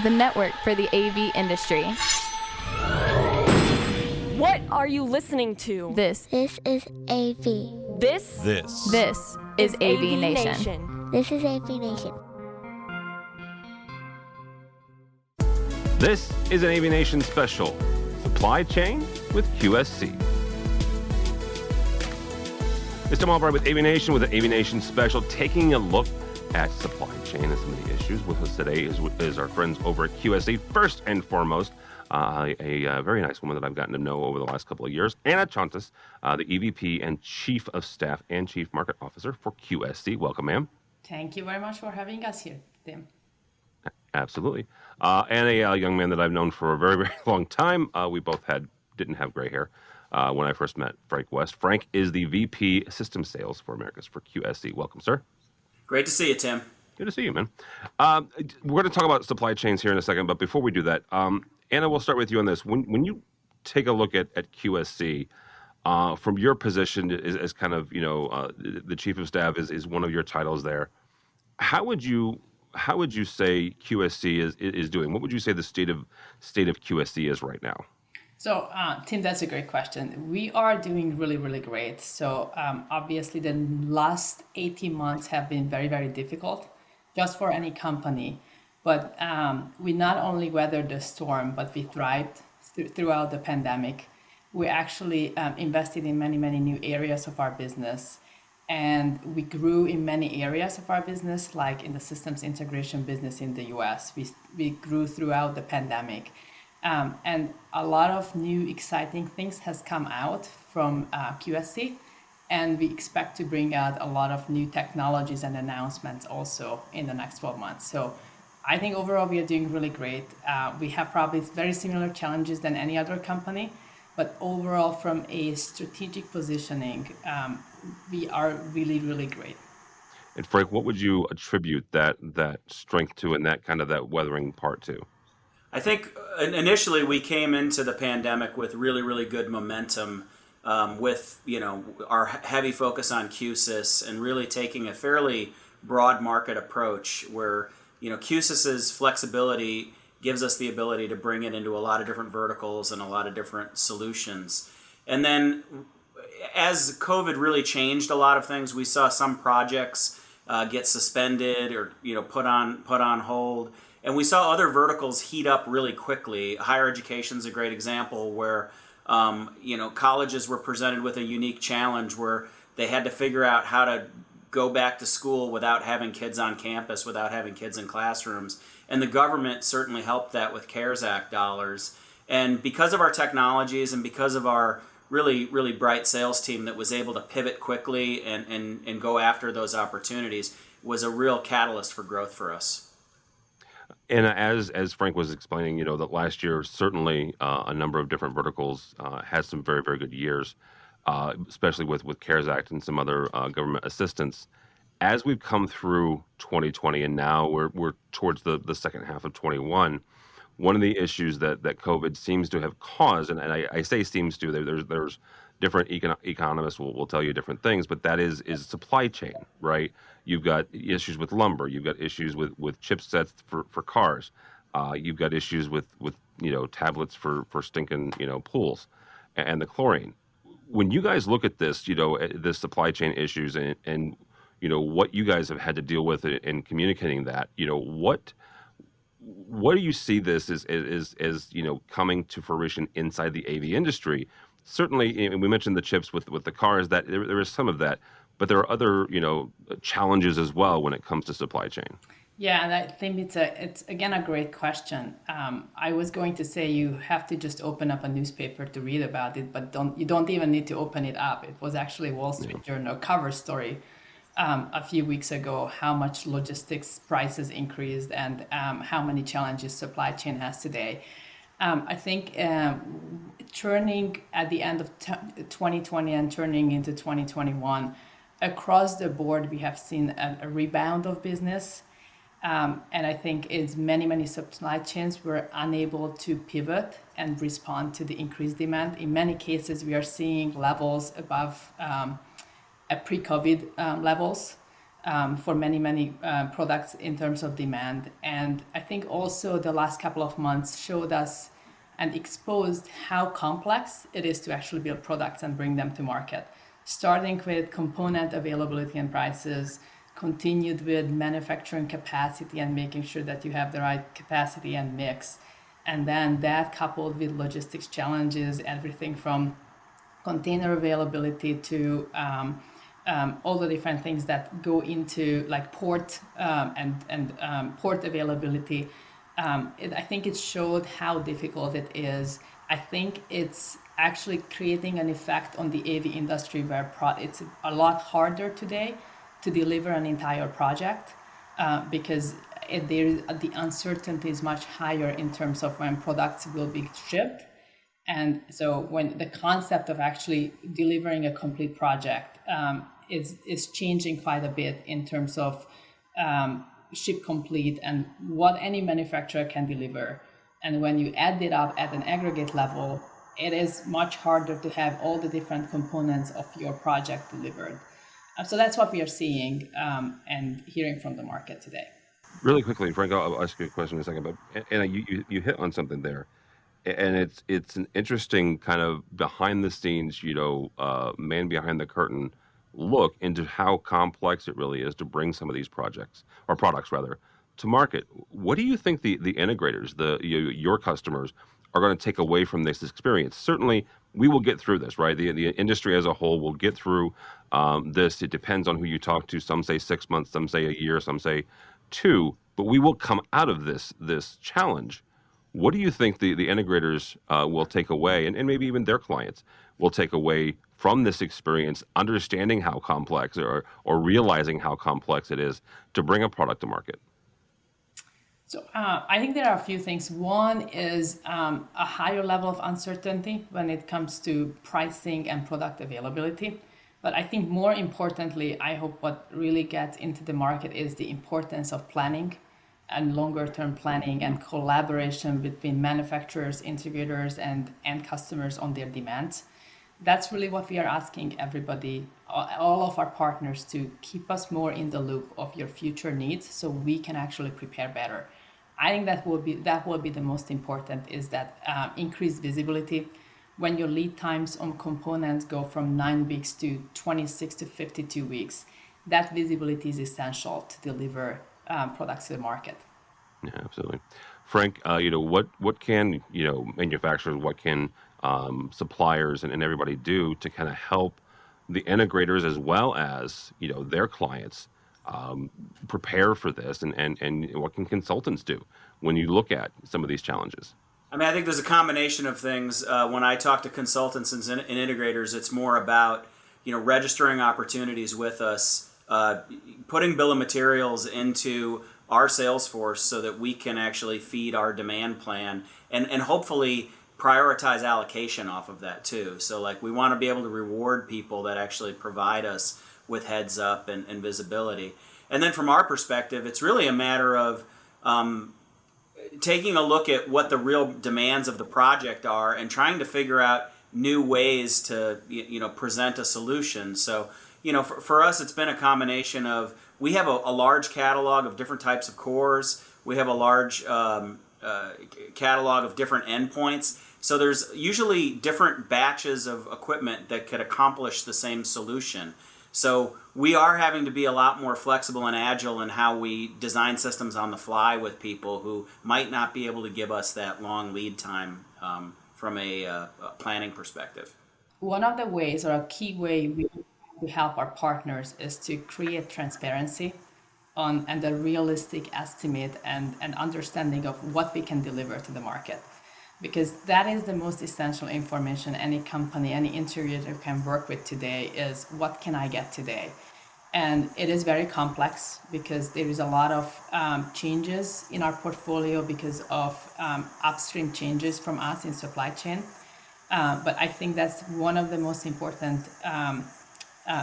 the network for the AV industry. What are you listening to? This is AV. This is AVNation. This is AVNation. This is an AVNation special, Supply Chain with QSC. It's Tim Albright with AVNation with an AVNation special, taking a look at supply chain and some of the issues. With us today is our friends over at QSC. First and foremost, a very nice woman that I've gotten to know over the last couple of years, Anna Chontas, the EVP and Chief of Staff and Chief Market Officer for QSC. Welcome, ma'am. Thank you very much for having us here, Tim. Absolutely. And a young man that I've known for a very, very long time. We both didn't have gray hair when I first met Frank West. Frank is the VP System Sales for Americas for QSC. Welcome, sir. Great to see you, Tim. Good to see you, man. We're going to talk about supply chains here in a second, but before we do that, Anna, we'll start with you on this. When you take a look at QSC, from your position as kind of, the Chief of Staff is one of your titles there. How would you say QSC is doing? What would you say the state of QSC is right now? So, Tim, that's a great question. We are doing really, really great. So, obviously, the last 18 months have been very, very difficult just for any company. But we not only weathered the storm, but we thrived throughout the pandemic. We actually invested in many, many new areas of our business. And we grew in many areas of our business, like in the systems integration business in the US. We grew throughout the pandemic. And a lot of new exciting things has come out from QSC. And we expect to bring out a lot of new technologies and announcements also in the next 12 months. So I think overall we are doing really great. We have probably very similar challenges than any other company. But overall, from a strategic positioning, we are really, really great. And Frank, what would you attribute that strength to and that weathering part to? I think initially we came into the pandemic with really, really good momentum with, our heavy focus on QSYS and really taking a fairly broad market approach where, QSYS's flexibility gives us the ability to bring it into a lot of different verticals and a lot of different solutions. And then as COVID really changed a lot of things, we saw some projects get suspended or, put on hold. And we saw other verticals heat up really quickly. Higher education is a great example where, colleges were presented with a unique challenge where they had to figure out how to go back to school without having kids on campus, without having kids in classrooms. And the government certainly helped that with CARES Act dollars. And because of our technologies and because of our really, really bright sales team that was able to pivot quickly and go after those opportunities was a real catalyst for growth for us. And as Frank was explaining, that last year certainly a number of different verticals had some very, very good years, especially with CARES Act and some other government assistance. As we've come through 2020 and now we're towards the second half of 21, one of the issues that COVID seems to have caused, and I say seems to, there's different economists will tell you different things, but that is supply chain, right? You've got issues with lumber, you've got issues with chipsets for cars, you've got issues with tablets for stinking pools, and the chlorine. When you guys look at this, the supply chain issues and what you guys have had to deal with in communicating that, what do you see this as coming to fruition inside the AV industry? Certainly, and we mentioned the chips with the cars, that there is some of that, but there are other challenges as well when it comes to supply chain. Yeah, and I think it's again a great question. I was going to say you have to just open up a newspaper to read about it, but you don't even need to open it up. It was actually Wall Street Journal cover story a few weeks ago, how much logistics prices increased and how many challenges supply chain has today. I think turning at the end of 2020 and turning into 2021, across the board, we have seen a rebound of business. And I think it's many supply chains were unable to pivot and respond to the increased demand. In many cases, we are seeing levels above pre-COVID levels. for many products in terms of demand. And I think also the last couple of months showed us and exposed how complex it is to actually build products and bring them to market, starting with component availability and prices, continued with manufacturing capacity and making sure that you have the right capacity and mix. And then that coupled with logistics challenges, everything from container availability to all the different things that go into like port and port availability. I think it showed how difficult it is. I think it's actually creating an effect on the AV industry where it's a lot harder today to deliver an entire project because the uncertainty is much higher in terms of when products will be shipped. And so when the concept of actually delivering a complete project is changing quite a bit in terms of ship complete and what any manufacturer can deliver. And when you add it up at an aggregate level, it is much harder to have all the different components of your project delivered. So that's what we are seeing and hearing from the market today. Really quickly, Frank, I'll ask you a question in a second, but and you hit on something there, and it's an interesting kind of behind the scenes, man behind the curtain look into how complex it really is to bring some of these projects or products rather to market. What do you think the integrators, your customers, are going to take away from this experience? Certainly, we will get through this, right? The industry as a whole will get through this. It depends on who you talk to. Some say 6 months, some say a year, some say two. But we will come out of this challenge. What do you think the integrators will take away, and maybe even their clients will take away from this experience, understanding how complex or realizing how complex it is to bring a product to market? So I think there are a few things. One is a higher level of uncertainty when it comes to pricing and product availability. But I think more importantly, I hope what really gets into the market is the importance of planning and longer term planning and collaboration between manufacturers, integrators, and customers on their demands. That's really what we are asking everybody, all of our partners, to keep us more in the loop of your future needs so we can actually prepare better. I think that will be the most important, is that increased visibility. When your lead times on components go from 9 weeks to 26 to 52 weeks, that visibility is essential to deliver products to the market. Yeah, absolutely. Frank, what can manufacturers, what can suppliers and everybody do to kind of help the integrators as well as their clients prepare for this, and what can consultants do when you look at some of these challenges? I mean, I think there's a combination of things. When I talk to consultants and integrators, it's more about registering opportunities with us, putting bill of materials into our sales force so that we can actually feed our demand plan and hopefully prioritize allocation off of that too. So like we want to be able to reward people that actually provide us with heads up and visibility. And then from our perspective, it's really a matter of taking a look at what the real demands of the project are and trying to figure out new ways to present a solution. So for us, it's been a combination of, we have a large catalog of different types of cores. We have a large catalog of different endpoints. So there's usually different batches of equipment that could accomplish the same solution. So we are having to be a lot more flexible and agile in how we design systems on the fly with people who might not be able to give us that long lead time from a planning perspective. One of the ways, or a key way we help our partners, is to create transparency on and a realistic estimate and understanding of what we can deliver to the market. Because that is the most essential information any company, any integrator can work with today, is what can I get today? And it is very complex because there is a lot of changes in our portfolio because of upstream changes from us in supply chain. But I think that's one of the most important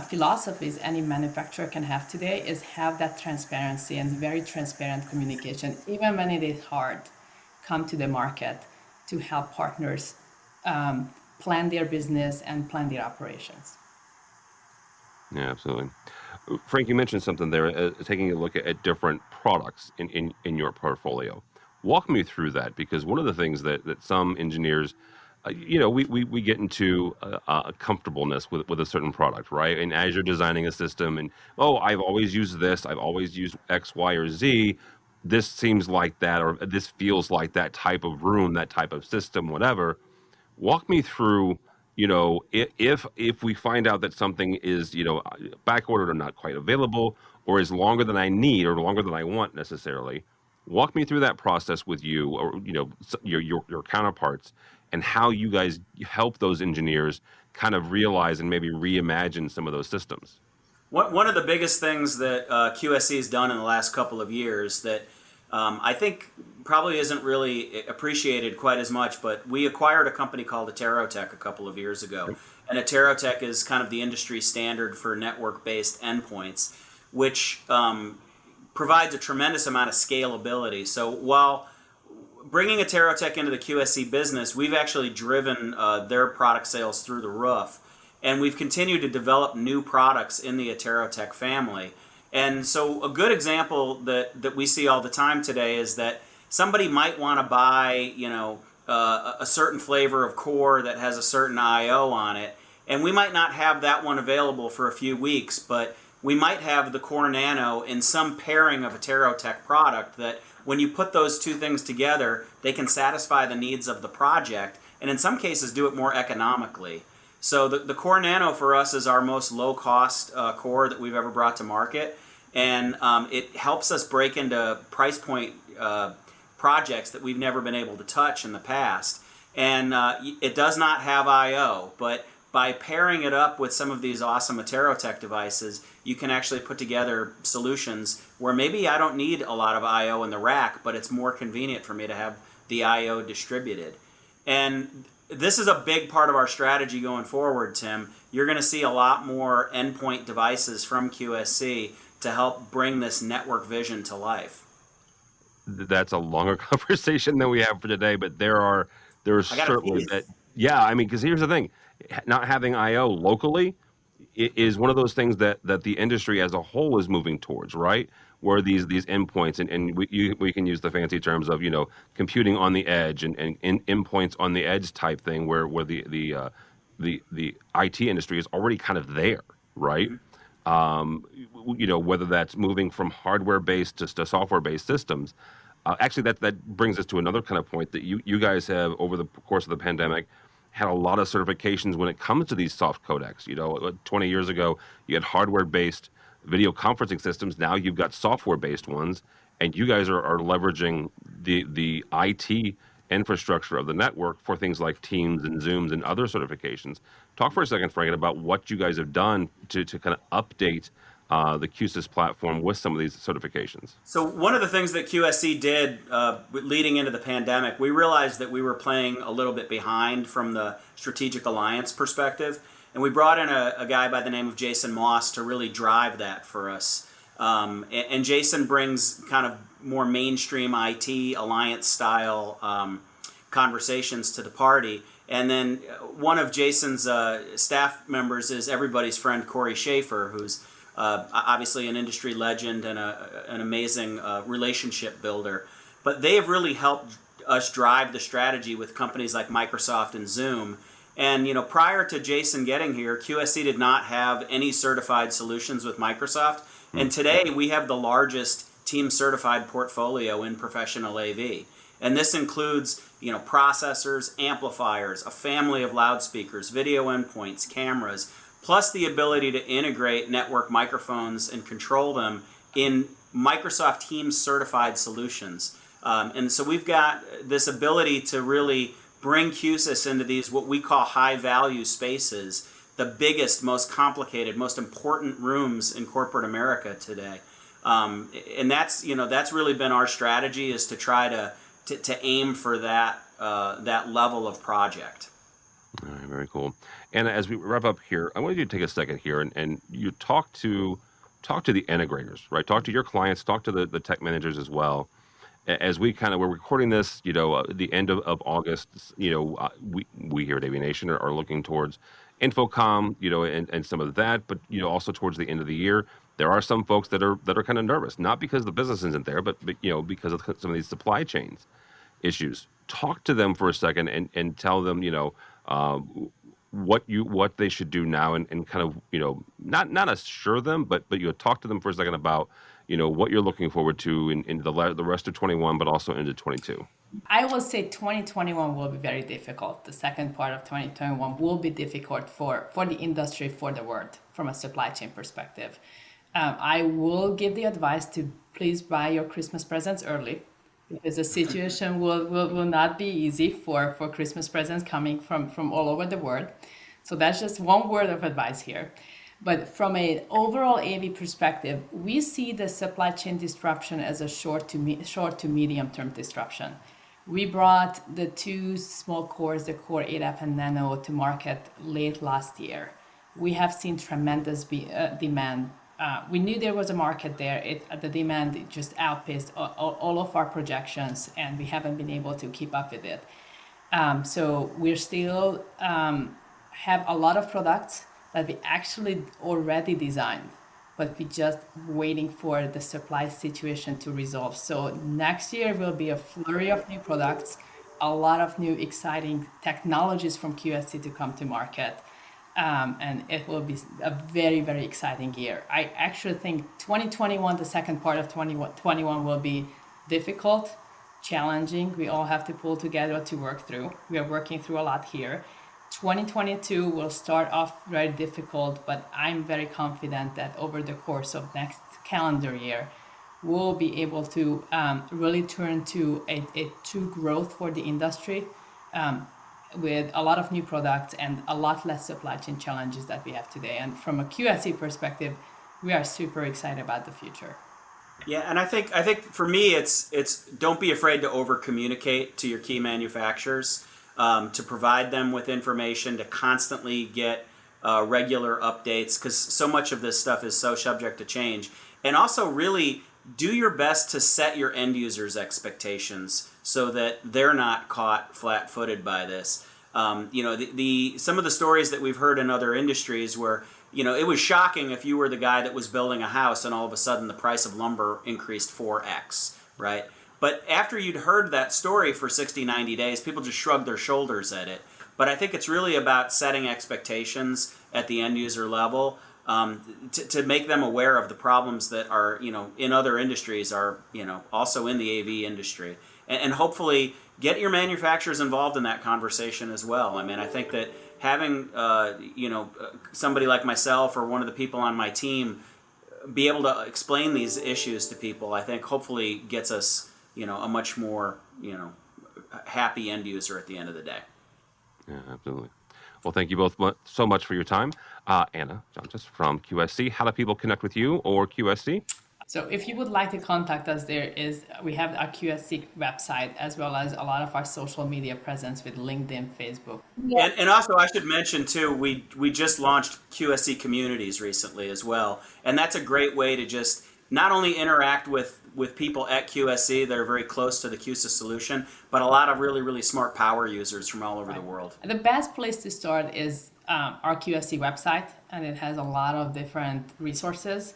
philosophies any manufacturer can have today, is have that transparency and very transparent communication, even when it is hard, come to the market to help partners plan their business and plan their operations. Yeah, absolutely. Frank, you mentioned something there, taking a look at different products in your portfolio. Walk me through that, because one of the things that some engineers, we get into a comfortableness with a certain product, right? And as you're designing a system, and I've always used this, I've always used X, Y, or Z. This seems like that, or this feels like that type of room, that type of system, whatever. Walk me through, if we find out that something is, back ordered or not quite available, or is longer than I need or longer than I want necessarily. Walk me through that process with you, or your counterparts, and how you guys help those engineers kind of realize and maybe reimagine some of those systems. One of the biggest things that QSC has done in the last couple of years that I think probably isn't really appreciated quite as much, but we acquired a company called Aterotech a couple of years ago. And Aterotech is kind of the industry standard for network-based endpoints, which provides a tremendous amount of scalability. So while bringing Aterotech into the QSC business, we've actually driven their product sales through the roof. And we've continued to develop new products in the Aterotech family. And so a good example that we see all the time today is that somebody might want to buy, a certain flavor of core that has a certain I/O on it, and we might not have that one available for a few weeks, but we might have the Core Nano in some pairing of a Aterotech product that when you put those two things together, they can satisfy the needs of the project, and in some cases do it more economically. So the Core Nano for us is our most low-cost core that we've ever brought to market, and it helps us break into price point projects that we've never been able to touch in the past. And it does not have I/O, but by pairing it up with some of these awesome Aterotech devices, you can actually put together solutions where maybe I don't need a lot of I/O in the rack, but it's more convenient for me to have the I/O distributed. And this is a big part of our strategy going forward, Tim. You're going to see a lot more endpoint devices from QSC to help bring this network vision to life. That's a longer conversation than we have for today, but there's I got to certainly pee. that. Yeah, I mean, because here's the thing, not having I/O locally is one of those things that the industry as a whole is moving towards, right? Where these endpoints, and we can use the fancy terms of computing on the edge, and endpoints on the edge type thing, where the IT industry is already kind of there, right? Whether that's moving from hardware based to software based systems. Actually, that brings us to another kind of point that you guys have, over the course of the pandemic, had a lot of certifications when it comes to these soft codecs. 20 years ago, you had hardware-based video conferencing systems. Now you've got software-based ones, and you guys are leveraging the IT infrastructure of the network for things like Teams and Zooms and other certifications. Talk for a second, Frank, about what you guys have done to kind of update the QSys platform with some of these certifications. So one of the things that QSC did leading into the pandemic, we realized that we were playing a little bit behind from the strategic alliance perspective, and we brought in a guy by the name of Jason Moss to really drive that for us. And Jason brings kind of more mainstream IT alliance style conversations to the party. And then one of Jason's staff members is everybody's friend Corey Schaefer, who's obviously an industry legend and an amazing relationship builder. But they have really helped us drive the strategy with companies like Microsoft and Zoom. And prior to Jason getting here, QSC did not have any certified solutions with Microsoft. And today we have the largest team certified portfolio in professional AV. And this includes processors, amplifiers, a family of loudspeakers, video endpoints, cameras, plus the ability to integrate network microphones and control them in Microsoft Teams certified solutions. And so we've got this ability to really bring QSys into these what we call high value spaces, the biggest, most complicated, most important rooms in corporate America today. And that's really been our strategy, is to try to aim for that level of project. All right, very cool. And as we wrap up here, I want you to take a second here and you talk to the integrators, right? Talk to your clients, talk to the tech managers as well. As we're recording this, the end of August, we here at AVNation are looking towards Infocom, and some of that, but also towards the end of the year. there are some folks that are kind of nervous, not because the business isn't there, but because of some of these supply chains issues. Talk to them for a second and tell them, what they should do now, and kind of, not assure them, but talk to them for a second about, what you're looking forward to in the rest of 21, but also into 22. I will say 2021 will be very difficult. The second part of 2021 will be difficult for the industry, for the world, from a supply chain perspective. I will give the advice to please buy your Christmas presents early, because the situation will not be easy for Christmas presents coming from all over the world. So that's just one word of advice here. But from an overall AV perspective, we see the supply chain disruption as a short to medium term disruption. We brought the two small cores, the Core 8F and Nano, to market late last year. We have seen tremendous demand. We knew there was a market there. The demand just outpaced all of our projections, and we haven't been able to keep up with it. So we're still have a lot of products that we actually already designed, but we're just waiting for the supply situation to resolve. So next year will be a flurry of new products, a lot of new exciting technologies from QSC to come to market. And it will be a very, very exciting year. I actually think 2021, the second part of 2021 will be difficult, challenging. We all have to pull together to work through. We are working through a lot here. 2022 will start off very difficult, but I'm very confident that over the course of next calendar year, we'll be able to really turn to a true growth for the industry, with a lot of new products and a lot less supply chain challenges that we have today. And from a QSC perspective, we are super excited about the future. Yeah, and I think for me, it's don't be afraid to over communicate to your key manufacturers, to provide them with information, to constantly get regular updates, because so much of this stuff is so subject to change. And also really do your best to set your end users' expectations so that they're not caught flat-footed by this. Some of the stories that we've heard in other industries where, it was shocking if you were the guy that was building a house and all of a sudden the price of lumber increased 4x, right? But after you'd heard that story for 60, 90 days, people just shrugged their shoulders at it. But I think it's really about setting expectations at the end user level, to make them aware of the problems that are, in other industries are, also in the AV industry. And hopefully get your manufacturers involved in that conversation as well. I mean, I think that having, somebody like myself or one of the people on my team be able to explain these issues to people, I think hopefully gets us, a much more, happy end user at the end of the day. Yeah, absolutely. Well, thank you both so much for your time. Anna Johnson from QSC. How do people connect with you or QSC? So if you would like to contact us, we have our QSC website, as well as a lot of our social media presence with LinkedIn, Facebook. Yeah. And also I should mention too, we just launched QSC communities recently as well. And that's a great way to just not only interact with people at QSC that are very close to the QSC solution, but a lot of really, really smart power users from all over the world. The best place to start is our QSC website, and it has a lot of different resources,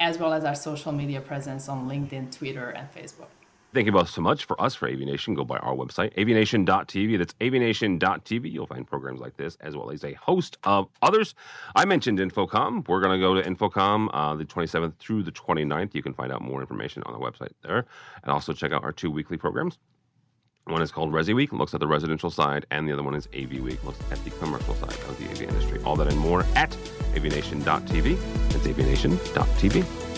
as well as our social media presence on LinkedIn, Twitter, and Facebook. Thank you both so much. For us, for AVNation, go by our website, avnation.tv. That's avnation.tv. You'll find programs like this, as well as a host of others. I mentioned Infocom. We're going to go to Infocom the 27th through the 29th. You can find out more information on the website there. And also check out our 2 weekly programs. One is called Resi Week, looks at the residential side, and the other one is AV Week, looks at the commercial side of the AV industry. All that and more at avnation.tv. It's avnation.tv.